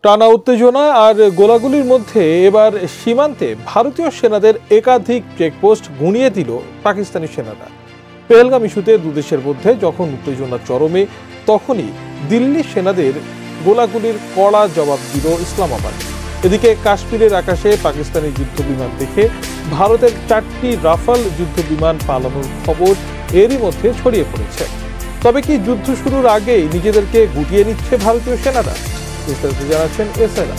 টানা উত্তেজনা আর গোলাগুলির মধ্যে এবার সীমান্তে ভারতীয় সেনাদের একাধিক চেকপোস্ট গুঁড়িয়ে দিল পাকিস্তানি সেনারা। পেহেলগাম ইস্যুতে দুদেশের মধ্যে যখন উত্তেজনা চরমে, তখনই দিল্লি সেনাদের গোলাগুলির কড়া জবাব দিল ইসলামাবাদ। এদিকে কাশ্মীরের আকাশে পাকিস্তানি যুদ্ধবিমান দেখে ভারতের 4টি রাফাল যুদ্ধবিমান পালানোর খবর এরই মধ্যে ছড়িয়ে পড়েছে। তবে কি যুদ্ধ শুরুর আগেই নিজেদেরকে গুটিয়ে নিচ্ছে ভারতীয় সেনারা? বিস্তারিত জানাচ্ছেন এসএরা।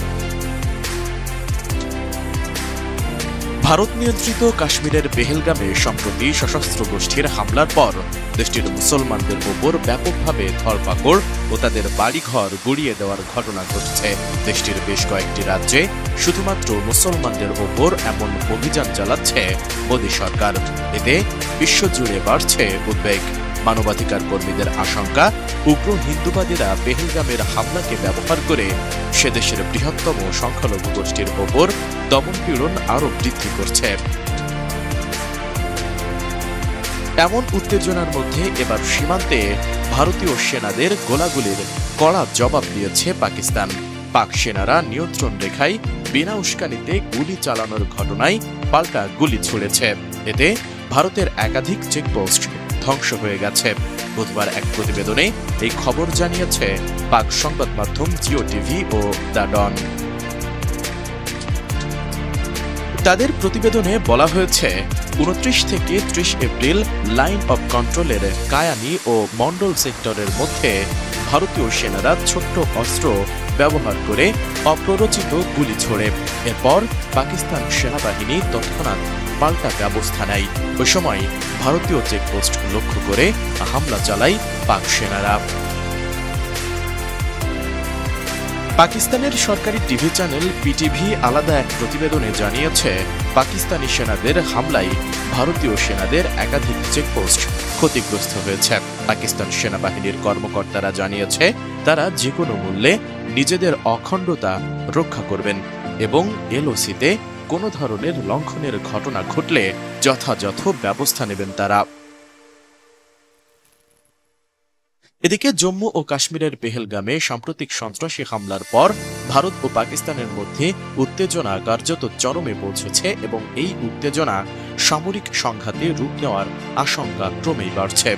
ভারত নিয়ন্ত্রিত কাশ্মীরের পেহেলগামে সম্প্রতি সশস্ত্র গোষ্ঠীর হামলার পর দেশটির মুসলমানদের ওপর ব্যাপকভাবে ধরপাকড় ও তাদের বাড়িঘর গুড়িয়ে দেওয়ার ঘটনা ঘটছে। দেশটির বেশ কয়েকটি রাজ্যে শুধুমাত্র মুসলমানদের ওপর এমন অভিযান চালাচ্ছে মোদী সরকার। এতে বিশ্বজুড়ে বাড়ছে উদ্বেগ। মানবাধিকার কর্মীদের আশঙ্কা, উগ্র হিন্দুবাদীরা পেহেলগামের হামলাকে ব্যবহার করে সেদেশের বৃহত্তম সংখ্যালঘু গোষ্ঠীর ওপর দমনপীড়ন আরও বৃদ্ধি করছে। এমন উত্তেজনার মধ্যে এবার সীমান্তে ভারতীয় সেনাদের গোলাগুলির কড়া জবাব দিয়েছে পাকিস্তান। পাক সেনারা নিয়ন্ত্রণ রেখায় বিনা উস্কানিতে গুলি চালানোর ঘটনায় পাল্টা গুলি ছুড়েছে। এতে ভারতের একাধিক চেকপোস্ট ধ্বংস হয়ে গেছে। বুধবার এক প্রতিবেদনে এই খবর জানিয়েছে পাক সংবাদ মাধ্যম জিও টিভি ও দ্য ডন। তাদের প্রতিবেদনে বলা হয়েছে, 29 থেকে 30 এপ্রিল লাইন অব কন্ট্রোলের কায়ানি ও মন্ডল সেক্টরের মধ্যে ভারতীয় সেনারা ছোট্ট অস্ত্র ব্যবহার করে অপ্ররোচিত গুলি ছোড়ে। এরপর পাকিস্তান সেনাবাহিনী তৎক্ষণাৎ পাল্টা ব্যবস্থা নেয়। ওই সময় ভারতীয় চেকপোস্ট লক্ষ্য করে হামলা চালায় পাক সেনারা। পাকিস্তানের সরকারি টিভি চ্যানেল পিটিভি আলাদা এক প্রতিবেদনে জানিয়েছে, পাকিস্তানি সেনাদের হামলায় ভারতীয় সেনাদের একাধিক চেকপোস্ট ক্ষতিগ্রস্ত হয়েছে। পাকিস্তান সেনাবাহিনীর কর্মকর্তারা জানিয়েছে, তারা যে কোনো মূল্যে নিজেদের অখণ্ডতা রক্ষা করবেন এবং এলওসিতে কোনো ধরনের লঙ্ঘনের ঘটনা ঘটলে যথাযথ ব্যবস্থা নেবেন তারা। এদিকে জম্মু ও কাশ্মীরের পেহেলগামে সাম্প্রতিক সন্ত্রাসী হামলার পর ভারত ও পাকিস্তানের মধ্যে উত্তেজনা কার্যত চরমে পৌঁছেছে এবং এই উত্তেজনা সামরিক সংঘাতে রূপ নেওয়ার আশঙ্কা ক্রমেই বাড়ছে।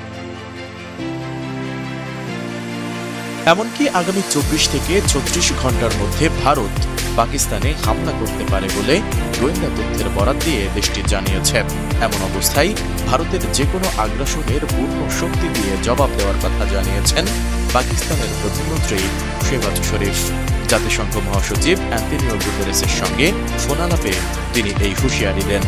এমনকি আগামী 24 থেকে 36 ঘন্টার মধ্যে ভারত পাকিস্তানে হামলা করতে পারে বলে গোয়েন্দা তথ্যের বরাত দিয়ে দেশটি জানিয়েছে। এমন অবস্থায় ভারতের যে কোনো আগ্রাসনের পূর্ণ শক্তি দিয়ে জবাব দেওয়ার কথা জানিয়েছেন পাকিস্তানের প্রধানমন্ত্রী শেহবাজ শরীফ। জাতিসংঘ মহাসচিব অ্যান্টনিও গুতেরেসের সঙ্গে ফোনালাপে তিনি এই হুঁশিয়ারি দেন।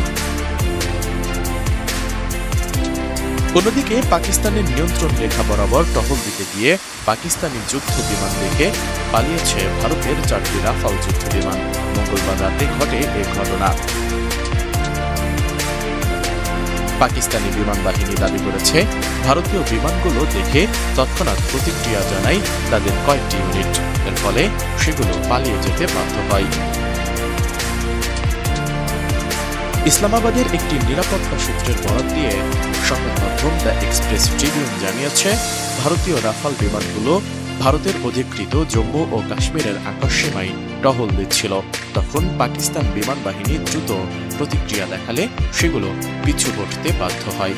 অন্যদিকে পাকিস্তানের নিয়ন্ত্রণ রেখা বরাবর টহল দিতে গিয়ে পাকিস্তানি যুদ্ধ বিমান দেখে পালিয়েছে ভারতের 4টি রাফাল যুদ্ধ বিমান। মঙ্গলবার রাতে ঘটে এই ঘটনা। পাকিস্তানি বিমান বাহিনী দাবি করেছে, ভারতীয় বিমানগুলো দেখে তৎক্ষণাৎ প্রতিক্রিয়া জানায় তাদের কয়েকটি ইউনিট। এর ফলে সেগুলো পালিয়ে যেতে বাধ্য হয়। ইসলামাবাদের একটি নিরাপত্তা সূত্রের বরাত দিয়ে সংবাদ মাধ্যম দ্য এক্সপ্রেস ট্রিবিউন জানিয়েছে, ভারতীয় রাফাল বিমানগুলো ভারতের অধিকৃত জম্মু ও কাশ্মীরের আকাশসীমায় টহল দিচ্ছিল। তখন পাকিস্তান বিমান বাহিনী দ্রুত প্রতিক্রিয়া দেখালে সেগুলো পিছু হটতে বাধ্য হয়।